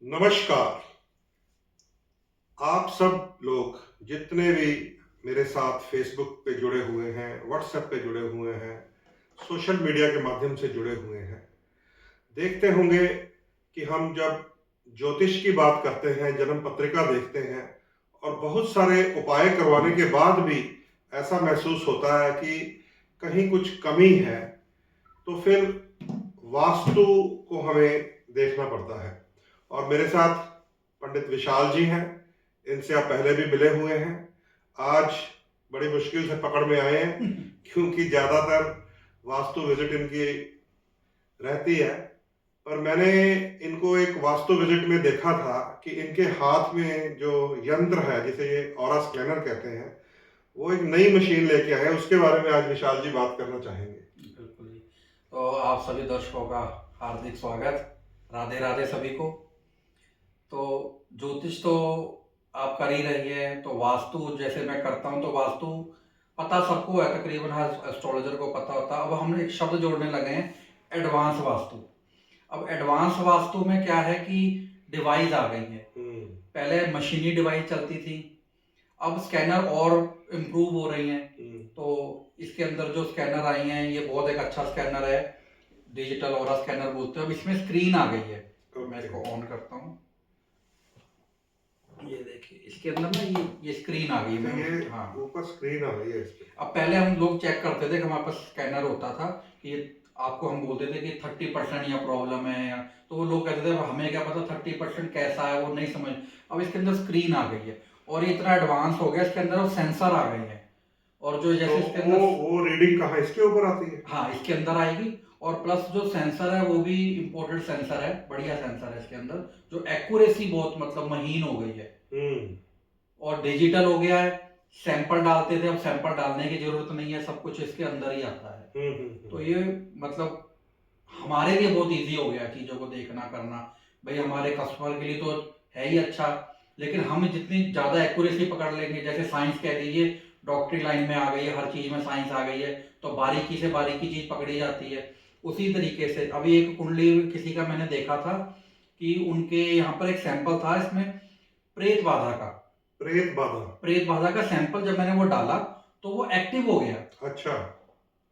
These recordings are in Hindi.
नमस्कार। आप सब लोग जितने भी मेरे साथ फेसबुक पे जुड़े हुए हैं, व्हाट्सएप पे जुड़े हुए हैं, सोशल मीडिया के माध्यम से जुड़े हुए हैं, देखते होंगे कि हम जब ज्योतिष की बात करते हैं, जन्म पत्रिका देखते हैं और बहुत सारे उपाय करवाने के बाद भी ऐसा महसूस होता है कि कहीं कुछ कमी है, तो फिर वास्तु को हमें देखना पड़ता है। और मेरे साथ पंडित विशाल जी हैं, इनसे आप पहले भी मिले हुए हैं। आज बड़ी मुश्किल से पकड़ में आए हैं क्योंकि ज़्यादातर वास्तु विजिट इनकी रहती है। पर मैंने इनको एक वास्तु विजिट में देखा था कि इनके हाथ में जो यंत्र है, जिसे ये ऑरा स्कैनर कहते हैं, वो एक नई मशीन लेके आए हैं। उसके बारे में आज विशाल जी बात करना चाहेंगे। बिल्कुल जी। तो आप सभी दर्शकों का हार्दिक स्वागत। राधे राधे सभी को। तो ज्योतिष तो आप कर ही रही है, तो वास्तु जैसे मैं करता हूँ, तो वास्तु पता सबको है, तकरीबन हर एस्ट्रोलॉजर को पता होता है। अब हम एक शब्द जोड़ने लगे हैं, एडवांस वास्तु। अब एडवांस वास्तु में क्या है कि डिवाइस आ गई है। पहले मशीनी डिवाइस चलती थी, अब स्कैनर और इम्प्रूव हो रही हैं। तो इसके अंदर जो स्कैनर आई हैं, ये बहुत एक अच्छा स्कैनर है, डिजिटल ऑरा स्कैनर बोलते हैं। अब इसमें स्क्रीन आ गई है, तो मैं इसको ऑन करता हूँ। ये देखिए, इसके अंदर ना ये स्क्रीन आ गई है। ये हाँ, ऊपर स्क्रीन आ रही है इस पे। अब पहले हम लोग चेक करते थे कि हमारे पास स्कैनर होता था कि आपको हम बोलते थे कि 30% या प्रॉब्लम है, या तो वो लोग कहते थे हमें क्या पता 30% कैसा है, वो नहीं समझ। अब इसके अंदर स्क्रीन आ गई है और ये इतना एडवांस हो गया, इसके अंदर सेंसर आ गए हैं। और जो जैसे इसके तो अंदर वो रीडिंग कहाँ इसके ऊपर आती है? हाँ, इसके अंदर आएगी। और प्लस जो सेंसर है वो भी इम्पोर्टेड सेंसर है, बढ़िया सेंसर है इसके अंदर, जो एक्यूरेसी बहुत मतलब महीन हो गई है। और डिजिटल हो गया है। सैंपल डालते थे, अब सैंपल डालने की जरूरत नहीं है, सब कुछ इसके अंदर ही आता है। तो ये मतलब हमारे लिए बहुत इजी हो गया चीजों को देखना करना। भाई हमारे कस्टमर के लिए तो है ही अच्छा, लेकिन हम जितनी ज्यादा एक्यूरेसी पकड़ लेंगे, जैसे साइंस कह दीजिए, डॉक्टरी लाइन में आ गई है, हर चीज में साइंस आ गई है, तो बारीकी से बारीकी चीज पकड़ी जाती है। उसी तरीके से अभी एक कुंडली किसी का मैंने देखा था कि उनके यहाँ पर एक सैंपल था, इसमें प्रेत बाधा का प्रेत बाधा का सैंपल जब मैंने वो डाला, तो वो एक्टिव हो गया। अच्छा।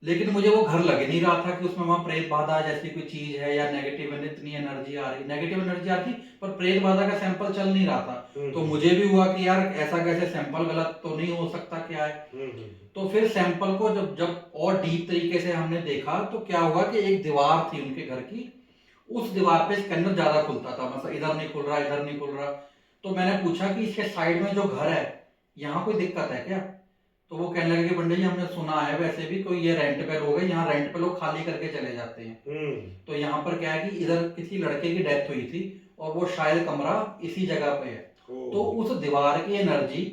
लेकिन मुझे वो घर लग नहीं रहा था कि उसमें वहां प्रेत बाधा जैसी कोई चीज है, या नेगेटिव इतनी एनर्जी आ रही, नेगेटिव एनर्जी आती, पर प्रेत बाधा का सैंपल चल नहीं रहा था। तो मुझे भी हुआ कि यार ऐसा कैसे, सैंपल गलत तो नहीं हो सकता, क्या है। तो फिर सैंपल को जब जब और डीप तरीके से हमने देखा, तो क्या हुआ कि एक दीवार थी उनके घर की, उस दीवार पे स्कैनर ज्यादा खुलता था, मतलब इधर नहीं खुल रहा, इधर नहीं खुल रहा। तो मैंने पूछा कि इसके साइड में जो घर है, यहाँ कोई दिक्कत है क्या। तो वो कहने लगे कि पंडित जी, हमने सुना है वैसे भी कोई ये रेंट पे लोग हैं, यहाँ रेंट पे लोग खाली करके चले जाते हैं। तो यहाँ पर क्या है कि इधर किसी लड़के की डेथ हुई थी, और वो शायद कमरा इसी जगह पे है। तो उस दीवार की एनर्जी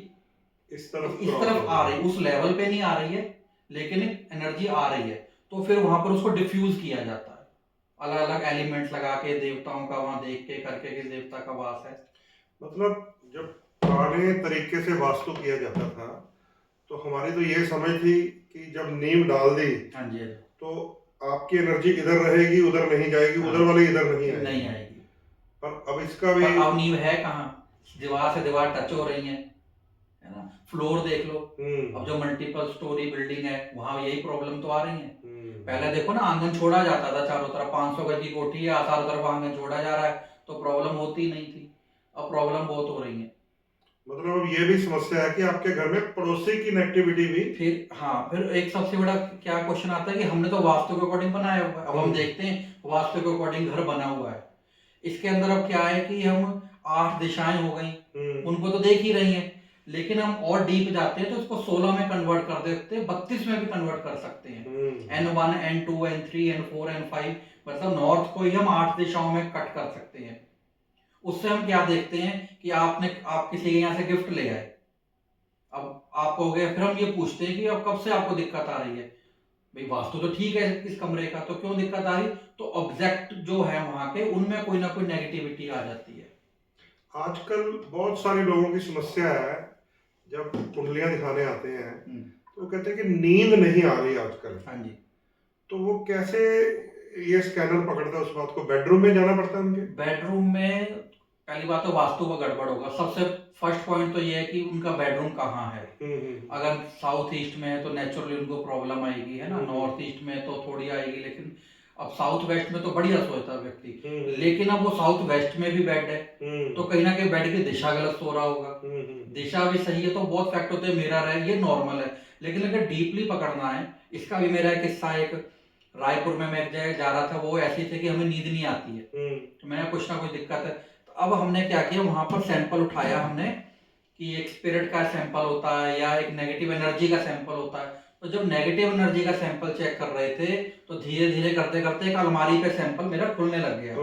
इस तरफ आ रही, उस लेवल पे नहीं आ रही है, लेकिन एनर्जी आ रही है। तो फिर वहां पर उसको डिफ्यूज किया जाता है, अलग अलग एलिमेंट्स लगा के, देवताओं का वहां देख के करके कि देवता का वास है। मतलब जब पुराने तरीके से वास्तु किया जाता था, तो हमारी तो ये समझ थी कि जब नींव डाल दी, हाँ जी, तो आपकी एनर्जी इधर रहेगी, उधर नहीं जाएगी, हाँ, उधर वाली इधर नहीं नहीं आएगी। आएगी। पर अब इसका भी पर अब नींव है कहाँ, दीवार से दीवार टच हो रही है ना। फ्लोर देख लो, अब जो मल्टीपल स्टोरी बिल्डिंग है, वहां यही प्रॉब्लम तो आ रही है। पहले देखो ना, आंगन छोड़ा जाता था चारों तरफ, 500 गज की कोठी है, चारों तरफ आंगन छोड़ा जा रहा है, तो प्रॉब्लम होती नहीं थी। अब प्रॉब्लम बहुत हो रही है। मतलब अब ये भी समस्या है कि आपके घर में पड़ोसी की नेगेटिविटी भी। फिर हाँ, फिर एक सबसे बड़ा क्या क्वेश्चन आता है कि हमने तो वास्तु के अकॉर्डिंग बनाया हुआ है। अब हम देखते हैं वास्तु के अकॉर्डिंग घर बना हुआ है, इसके अंदर अब क्या है कि हम 8 दिशाएं हो गई, उनको तो देख ही रही हैं, लेकिन हम और डीप जाते हैं तो इसको 16 में कन्वर्ट कर देते हैं, 32 में भी कन्वर्ट कर सकते हैं। N1 N2 N3 N4 N5, मतलब नॉर्थ को ही हम 8 दिशाओं में कट कर सकते हैं। उससे हम क्या देखते हैं कि आप किसी के यहाँ से गिफ्ट ले आए, अब आप कहोगे, फिर हम ये पूछते हैं कि अब कब से आपको दिक्कत आ रही है। भाई वास्तु तो ठीक है इस कमरे का, तो क्यों दिक्कत आ रही। तो ऑब्जेक्ट जो है वहां के, उनमें कोई ना कोई नेगेटिविटी आ जाती है। आजकल बहुत सारे लोगों की समस्या है, जब कुंडलियां दिखाने आते हैं तो वो कहते हैं कि नींद नहीं आ रही आजकल। हाँ जी। तो वो कैसे ये स्कैनर पकड़ता है उस बात को? बेडरूम में जाना पड़ता है उनके? बेडरूम में पहली बात तो वास्तु का गड़बड़ होगा। सबसे फर्स्ट पॉइंट तो ये है कि उनका बेडरूम कहाँ है। अगर साउथ ईस्ट में है तो नेचुरली उनको प्रॉब्लम आएगी, है ना। नॉर्थ ईस्ट में तो थोड़ी आएगी, लेकिन अब साउथ वेस्ट में तो बढ़िया सोता है व्यक्ति, लेकिन अब वो साउथ वेस्ट में भी बेड है, तो कहीं ना कहीं बेड की दिशा गलत सो रहा होगा। दिशा भी सही है तो बहुत फैक्ट होते हैं, मिरर है, ये नॉर्मल है। लेकिन अगर डीपली पकड़ना है, इसका भी मेरा एक किस्सा, एक रायपुर में मैं एक जगह जा रहा था, वो ऐसी थे कि हमें नींद नहीं आती है, तो मैंने कुछ ना कुछ दिक्कत है। तो अब हमने क्या किया, वहां पर सैंपल उठाया हमने कि एक स्पिरिट का सैंपल होता है या एक नेगेटिव एनर्जी का सैंपल होता है। तो जब नेगेटिव एनर्जी का सैंपल चेक कर रहे थे तो धीरे धीरे करते करते एक अलमारी पे सैंपल मेरा खुलने लग गया।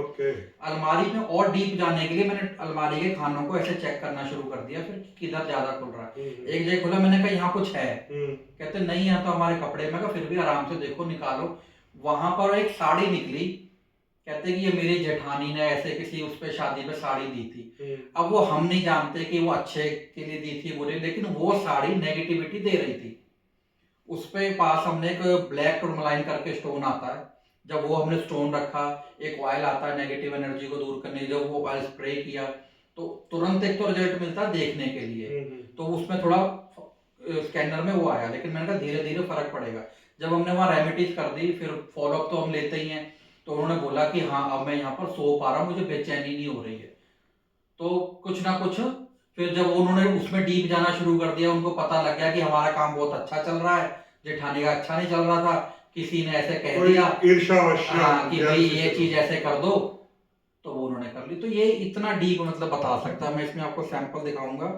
अलमारी में और डीप जाने के लिए मैंने अलमारी के खानों को ऐसे चेक करना शुरू कर दिया, फिर किधर ज्यादा खुल रहा है। एक जगह खुला, मैंने कहा यहाँ कुछ है, कहते नहीं यहाँ तो हमारे कपड़े। मैं कहा फिर भी आराम से देखो, निकालो। वहां पर एक साड़ी निकली, कहते कि ये मेरी जेठानी ने ऐसे किसी उस पे शादी पे साड़ी दी थी। अब वो हम नहीं जानते कि वो अच्छे के लिए दी थी बुरे, लेकिन वो साड़ी नेगेटिविटी दे रही थी। उस पे पास हमने एक ब्लैक टूरमलाइन करके स्टोन आता है, जब वो हमने स्टोन रखा, एक ऑयल आता है नेगेटिव एनर्जी को दूर करने, जब वो ऑयल स्प्रे किया तो तुरंत एक तो रिजल्ट मिलता है देखने के लिए। तो उसमें थोड़ा स्कैनर में वो आया, लेकिन मैंने कहा धीरे धीरे फर्क पड़ेगा। जब हमने वहाँ रेमेडीज कर दी, फिर फॉलोअप तो हम लेते ही हैं, तो उन्होंने बोला कि हाँ अब मैं यहाँ पर सो पा रहा हूँ, मुझे बेचैनी नहीं हो रही है। तो कुछ ना कुछ फिर जब उन्होंने उसमें डीप जाना शुरू कर दिया, उनको पता लग गया कि हमारा काम बहुत अच्छा चल रहा है, जेठानी का अच्छा नहीं चल रहा था, किसी ने ऐसे कह दिया हाँ कि भाई ये चीज ऐसे कर दो, तो वो उन्होंने कर ली। तो ये इतना डीप मतलब बता सकता है। मैं इसमें आपको सैंपल दिखाऊंगा,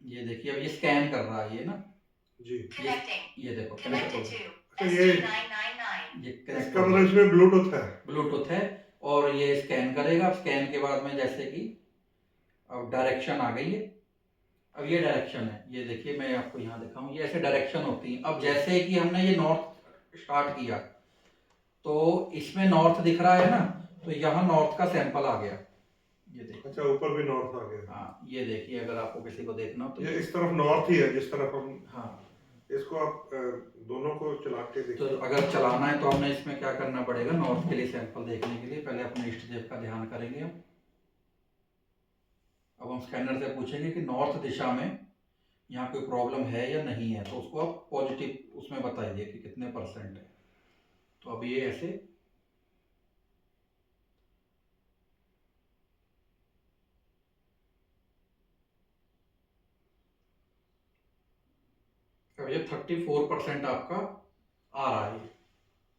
ये देखिए, अब ये स्कैन कर रहा है ये ना जी, ये देखो इसका मतलब इसमें ब्लूटूथ है और ये स्कैन करेगा। स्कैन के बाद में जैसे कि अब डायरेक्शन आ गई है, अब ये डायरेक्शन है, ये देखिए मैं आपको यहाँ दिखाऊं, ये ऐसे डायरेक्शन होती है। अब जैसे कि हमने ये नॉर्थ स्टार्ट किया तो इसमें नॉर्थ दिख रहा है ना, तो यहाँ नॉर्थ का सैंपल आ गया, ये देखिए। अच्छा, ऊपर भी नॉर्थ आ गया। हाँ ये देखिए, अगर आपको किसी को देखना हो तो ये इस तरफ नॉर्थ ही है जिस तरफ हम, हाँ इसको आप दोनों को चला के देखिए। तो अगर चलाना है तो हमें इसमें क्या करना पड़ेगा, नॉर्थ के लिए सैंपल देखने के लिए पहले अपने इष्ट देव का ध्यान करेंगे हम। अब हम स्कैनर से पूछेंगे कि नॉर्थ दिशा में यहाँ कोई प्रॉब्लम है या नहीं है, तो उसको आप पॉजिटिव उसमें बताइए कि कितने परसेंट है। तो अब ये ऐसे अब ये 34% आपका आ रहा है।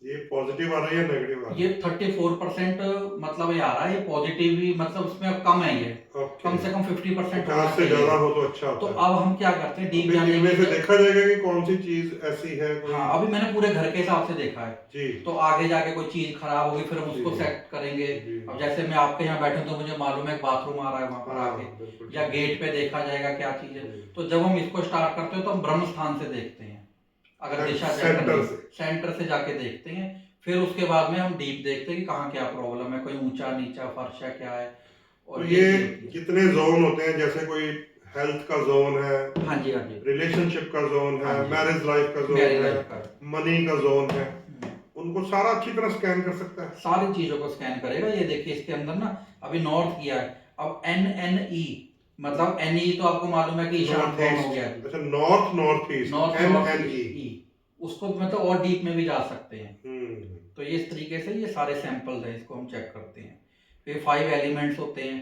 ये पॉजिटिव आ रहा है या नेगेटिव आ रहा है? ये 34% मतलब ये आ रहा है, ये पॉजिटिव ही मतलब उसमें अब कम है, ये कम से कम 50% होना से ज्यादा हो तो अच्छा तो अब हम क्या करते हैं, डीप जाने में से देखा जाएगा कि कौन सी चीज ऐसी है। हाँ अभी मैंने पूरे घर के हिसाब से देखा है जी, तो आगे जाके कोई चीज खराब होगी फिर हम उसको सेट करेंगे। अब जैसे मैं आपके यहाँ बैठा तो मुझे मालूम है बाथरूम आ रहा है वहां पर आगे, या गेट पे देखा जाएगा क्या चीज है। तो जब हम इसको स्टार्ट करते हैं तो हम ब्रह्म स्थान से देखते हैं, अगर दिशा सेंटर से जाके देखते हैं। फिर उसके बाद में हम डीप देखते हैं कि कहाँ क्या प्रॉब्लम है, कोई ऊंचा नीचा फर्श है क्या है। और तो ये कितने जोन होते हैं, जैसे कोई हेल्थ का जोन है, हाँ जी हाँ जी, रिलेशनशिप का जोन है, मैरिज लाइफ का जोन है, मनी का जोन है, उनको सारा अच्छी तरह स्कैन कर सकता है, सारी चीजों को स्कैन करेगा। ये देखिए इसके अंदर ना अभी नॉर्थ किया है, अब NNE मतलब NE तो आपको मालूम है कि ईशान कोण हो गया। अच्छा, नॉर्थ ईस्ट, NNE उसको मतलब और डीप में भी जा सकते हैं। तो ये इस तरीके से ये सारे सैंपल्स हैं, इसको हम चेक करते हैं। फिर 5 एलिमेंट्स होते हैं,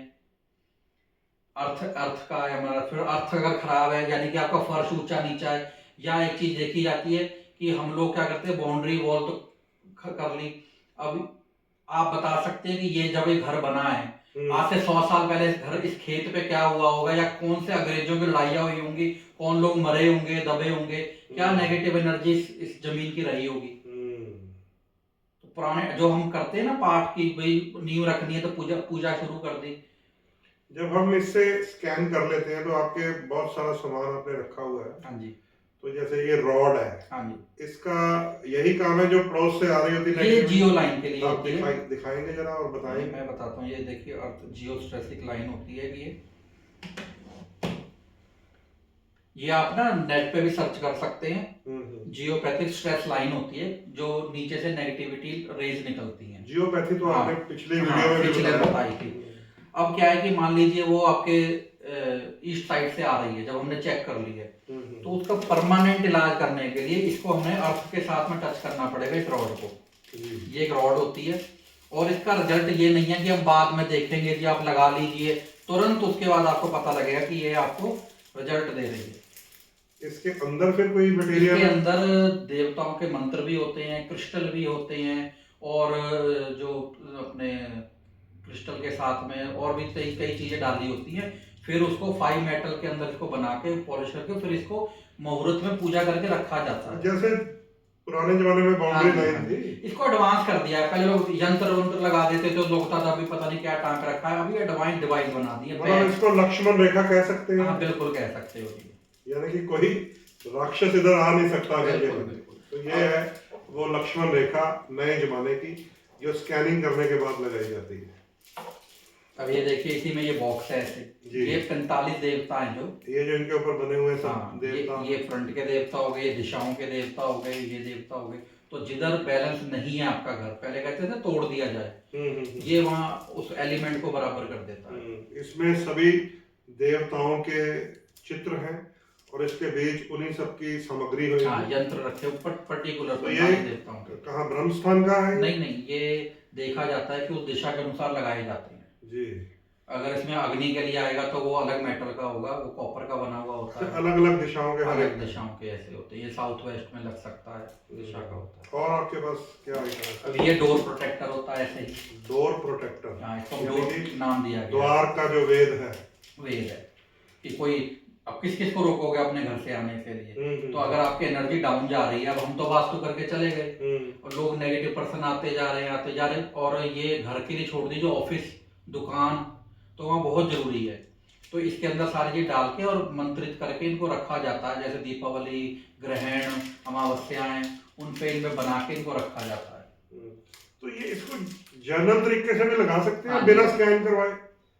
अर्थ का है हमारा। फिर अर्थ अगर खराब है यानी कि आपका फर्श ऊंचा नीचा है, या एक चीज देखी जाती है कि हम लोग क्या करते हैं, बाउंड्री वॉल तो कर ली। अब आप बता सकते हैं कि ये जब ये घर बना है आज से 100 साल पहले इस घर इस खेत पे क्या हुआ होगा, या कौन से अंग्रेजों की लड़ाइयाँ हुई होंगी, कौन लोग मरे होंगे, दबे होंगे, क्या नेगेटिव एनर्जी इस जमीन की रही होगी। तो पुराने जो हम करते हैं ना पाठ की, भाई नींव रखनी है तो पूजा शुरू कर दी। जब हम इससे स्कैन कर लेते हैं तो आपके बहुत सारा सामान आपने रखा हुआ है। हाँ जी, तो जैसे ये रॉड है, हाँ जी, इसका यही काम है जो पड़ोस से आ रही होती है, ये जियो लाइन के लिए आप होती है। दिखाएंगे जरा और बताएंगे। मैं बताता हूँ, ये देखिए अर्थ जियो स्ट्रेसिक लाइन होती है ये आप ना नेट पे भी सर्च कर सकते हैं। जियोपैथिक स्ट्रेस लाइन होती है जो नीचे से नेगेटिविटी रेज निकलती है। जियोपैथी तो हाँ, आपने पिछले हाँ, वीडियो में भी पिछले बताया। बताई थी। अब क्या है कि मान लीजिए वो आपके ईस्ट साइड से आ रही है, जब हमने चेक कर ली है, तो उसका परमानेंट इलाज करने के लिए इसको हमें अर्थ के साथ में टच करना पड़ेगा, इस रॉड को। ये एक रॉड होती है, और इसका रिजल्ट ये नहीं है कि हम बाद में देखेंगे कि आप लगा लीजिए तुरंत उसके बाद आपको पता लगेगा कि ये आपको रिजल्ट दे रही है। इसके अंदर फिर कोई मटेरियल इसके अंदर देवताओं के मंत्र भी होते हैं, क्रिस्टल भी होते हैं, और जो अपने क्रिस्टल के साथ में और भी कई कई चीजें डाली होती हैं। फिर उसको 5 मेटल के अंदर इसको बना के पॉलिश करके फिर इसको मुहूर्त में पूजा करके रखा जाता है। जैसे पुराने जमाने में बाउंड्री लाइन थी, इसको एडवांस कर दिया है। पहले लोग यंत्र वंत्र लगा देते थे, लोग था अभी पता नहीं क्या टांक रखा है, अभी एडवांस डिवाइस बना दी है। मतलब इसको लक्ष्मण रेखा कह सकते हैं। हाँ, बिल्कुल कह सकते हो जी। यानी कि कोई राक्षस इधर आ नहीं सकता। बिल्कुल, बिल्कुल। तो ये है वो लक्ष्मण रेखा नए जमाने की, जो स्कैनिंग करने के बाद लगाई जाती है। अब ये देखिए, इसी में ये बॉक्स है ऐसे, ये 45 देवता हैं जो जो इनके ऊपर बने हुए सब हाँ, देवता, ये फ्रंट के देवता हो गए, दिशाओं के देवता हो गए, ये देवता हो गए। तो जिधर बैलेंस नहीं है आपका घर, पहले कहते थे तोड़ दिया जाए, ये वहाँ उस एलिमेंट को बराबर कर देता है। इसमें सभी देवताओं के चित्र हैं, और इसके बीच उन्हीं सबकी सामग्री हुई। हाँ, यंत्र रखे ऊपर पर्टिकुलर तो ये देवताओं के। कहाँ ब्रह्म स्थान का है? नहीं, ये देखा जाता है कि उस दिशा के अनुसार लगाए जाते हैं जी। अगर इसमें अग्नि के लिए आएगा तो वो अलग मेटल का होगा, वो कॉपर का बना हुआ होता है। अलग अलग दिशाओं के, अलग दिशाओं के ऐसे होते हैं। ये साउथ वेस्ट में लग सकता है दिशा का होता है। और आपके पास क्या है? अब ये डोर प्रोटेक्टर होता है ऐसे ही। डोर प्रोटेक्टर, हाँ, इसको डोर नाम दिया गया। द्वार का जो वेद है, वेद है कि कोई अब किस किस को रोकोगे अपने घर से आने के लिए। तो अगर आपकी एनर्जी डाउन जा रही है, अब हम तो वास्तु करके चले गए और लोग नेगेटिव पर्सन आते जा रहे हैं, और ये घर के लिए छोड़ दीजिए, ऑफिस दुकान तो वहाँ बहुत जरूरी है। तो इसके अंदर सारी चीज डाल के और मंत्रित करके इनको रखा जाता है। जैसे दीपावली, ग्रहण, अमावस्याएं, उन पे इनमें बना के इनको रखा जाता है। तो ये इसको जनरल तरीके से भी लगा सकते हैं हाँ, बिना स्कैन करवाए?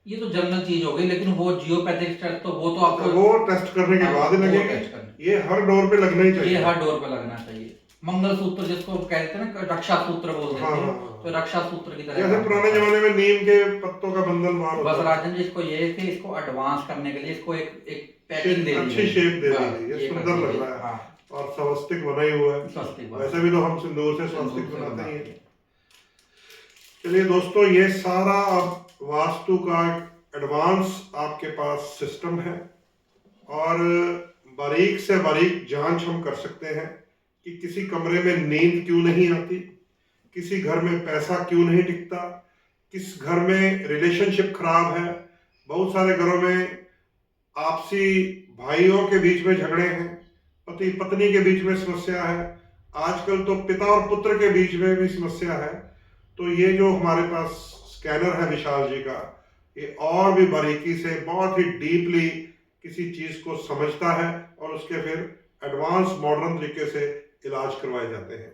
ये तो जनरल चीज हो गई, लेकिन वो जियोपैथिक टेस्ट तो वो तो आपको वो टेस्ट करने के बाद ही लगेगा। ये हर डोर पे लगना ही चाहिए। ये हर डोर पे लगना चाहिए। मंगल सूत्र जिसको कहते हैं ना, रक्षा सूत्र बोलते हैं, तो रक्षा सूत्र की तरह। जैसे पुराने जमाने में नीम के पत्तों का बंधन बाहर होता बस राजन जी, इसको ये है कि इसको एडवांस करने के लिए इसको एक पैकिंग दे दी, अच्छी शेप दे दी, ये सुंदर लग रहा है। हाँ, और स्वस्तिक बना ही हुआ है। स्वस्तिक वैसे भी तो हम सिंदूर से स्वस्तिक बनाते ही हैं। चलिए दोस्तों, ये सारा अब वास्तु का एडवांस आपके पास सिस्टम है, और बारीक से बारीक जांच हम कर सकते हैं कि किसी कमरे में नींद क्यों नहीं आती, किसी घर में पैसा क्यों नहीं टिकता, किस घर में रिलेशनशिप खराब है। बहुत सारे घरों में आपसी भाइयों के बीच में झगड़े हैं, पति पत्नी के बीच में समस्या है, आजकल तो पिता और पुत्र के बीच में भी समस्या है। तो ये जो हमारे पास स्कैनर है विशाल जी का, ये और भी बारीकी से, बहुत ही डीपली किसी चीज को समझता है, और उसके फिर एडवांस मॉडर्न तरीके से इलाज करवाए जाते हैं।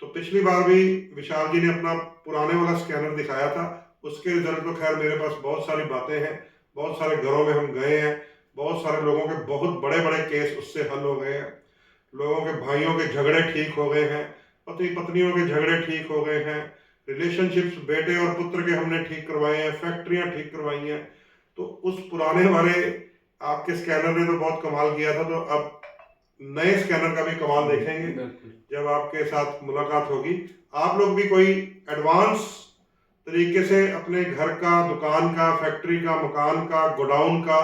तो पिछली बार भी विशाल जी ने अपना पुराने वाला स्कैनर दिखाया था, उसके रिजल्ट तो खैर मेरे पास बहुत सारी बातें हैं, बहुत सारे घरों में हम गए हैं, बहुत सारे लोगों के बहुत बड़े बड़े केस उससे हल हो गए हैं। लोगों के भाइयों के झगड़े ठीक हो गए हैं, पति पत्नियों के झगड़े ठीक हो गए हैं, रिलेशनशिप्स बेटे और पुत्र के हमने ठीक करवाए हैं, फैक्ट्रियां ठीक करवाई हैं। तो उस पुराने वाले आपके स्कैनर ने तो बहुत कमाल किया था, तो अब नए स्कैनर का भी कमाल देखेंगे जब आपके साथ मुलाकात होगी। आप लोग भी कोई एडवांस तरीके से अपने घर का, दुकान का, फैक्ट्री का, मकान का, गोडाउन का,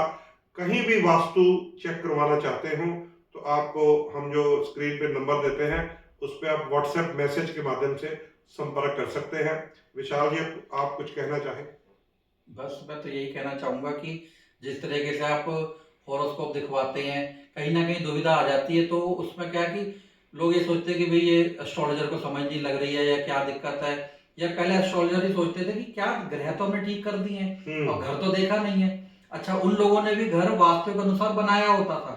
कहीं भी वास्तु चेक करवाना चाहते हो, तो आपको हम जो स्क्रीन पे नंबर देते हैं उस पर आप व्हाट्सएप मैसेज के माध्यम से संपर्क कर सकते हैं। विशाल जी, आप कुछ कहना चाहें? बस मैं तो यही कहना चाहूंगा कि जिस तरीके से आप हॉरोस्कोप दिखवाते हैं, कहीं ना कहीं दुविधा आ जाती है। तो उसमें क्या है कि लोग ये सोचते हैं कि भाई ये एस्ट्रोलॉजर को समझ नहीं लग रही है या क्या दिक्कत है, या पहले एस्ट्रोलॉजर ही सोचते थे कि क्या ग्रह तो हमने ठीक कर दिए हैं और घर तो देखा नहीं है। अच्छा, उन लोगों ने भी घर वास्तु के अनुसार बनाया होता था।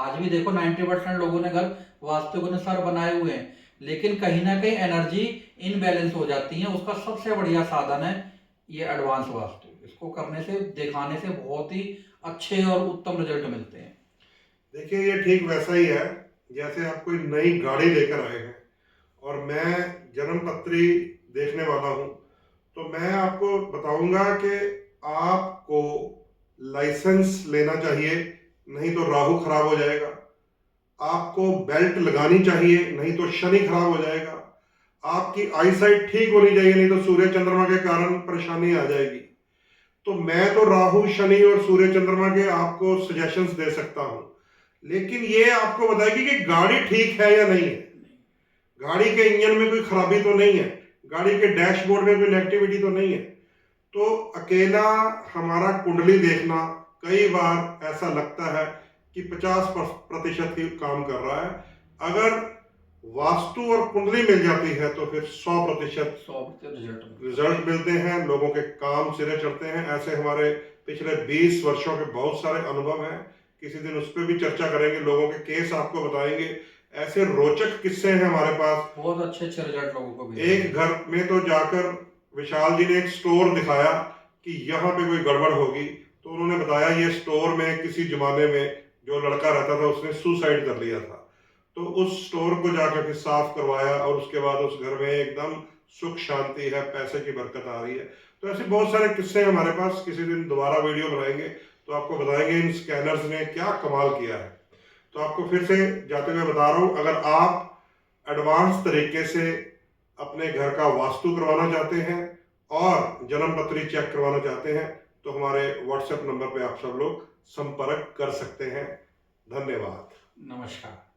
आज भी देखो 90% लोगों ने घर वास्तु के अनुसार बनाए हुए हैं, लेकिन कहीं ना कहीं एनर्जी इनबैलेंस हो जाती है। उसका सबसे बढ़िया साधन है ये एडवांस वास्तु। इसको करने से, दिखाने से बहुत ही अच्छे और उत्तम रिजल्ट मिलते हैं। देखिए, ये ठीक वैसा ही है जैसे आप कोई नई गाड़ी लेकर आए हैं, और मैं जन्मपत्री देखने वाला हूँ, तो मैं आपको बताऊंगा कि आपको लाइसेंस लेना चाहिए, नहीं तो राहु खराब हो जाएगा। आपको बेल्ट लगानी चाहिए, नहीं तो शनि खराब हो जाएगा। आपकी आईसाइट ठीक होनी चाहिए, नहीं तो सूर्य चंद्रमा के कारण परेशानी आ जाएगी। तो मैं तो राहु शनि और सूर्य चंद्रमा के आपको सजेशंस दे सकता हूं, लेकिन ये आपको बताएगी कि गाड़ी ठीक है या नहीं है, गाड़ी के इंजन में कोई खराबी तो नहीं है, गाड़ी के डैशबोर्ड में कोई नेगेटिविटी तो नहीं है। तो अकेला हमारा कुंडली देखना कई बार ऐसा लगता है कि 50% ही काम कर रहा है। अगर वास्तु और कुंडली मिल जाती है तो फिर 100% 100% रिजल्ट मिलते हैं, लोगों के काम सिरे चढ़ते हैं। ऐसे हमारे पिछले 20 वर्षों के बहुत सारे अनुभव हैं, किसी दिन उस पर भी चर्चा करेंगे, लोगों के केस आपको बताएंगे। ऐसे रोचक किस्से हैं हमारे पास। बहुत अच्छे रिजल्ट लोगों को भी। एक घर में तो जाकर विशाल जी ने एक स्टोर दिखाया कि यहाँ पे कोई गड़बड़ होगी, तो उन्होंने बताया ये स्टोर में किसी जमाने में जो लड़का रहता था उसने सुसाइड कर लिया था। तो उस स्टोर को जाकर के साफ करवाया और उसके बाद उस घर में एकदम सुख शांति है, पैसे की बरकत आ रही है। तो ऐसे बहुत सारे किस्से हमारे पास, किसी दिन दोबारा वीडियो बनाएंगे तो आपको बताएंगे इन स्कैनर्स ने क्या कमाल किया है। तो आपको फिर से जाते हुए बता रहा हूँ, अगर आप एडवांस तरीके से अपने घर का वास्तु करवाना चाहते हैं और जन्म पत्री चेक करवाना चाहते हैं तो हमारे व्हाट्सएप नंबर पे आप सब लोग संपर्क कर सकते हैं। धन्यवाद। नमस्कार।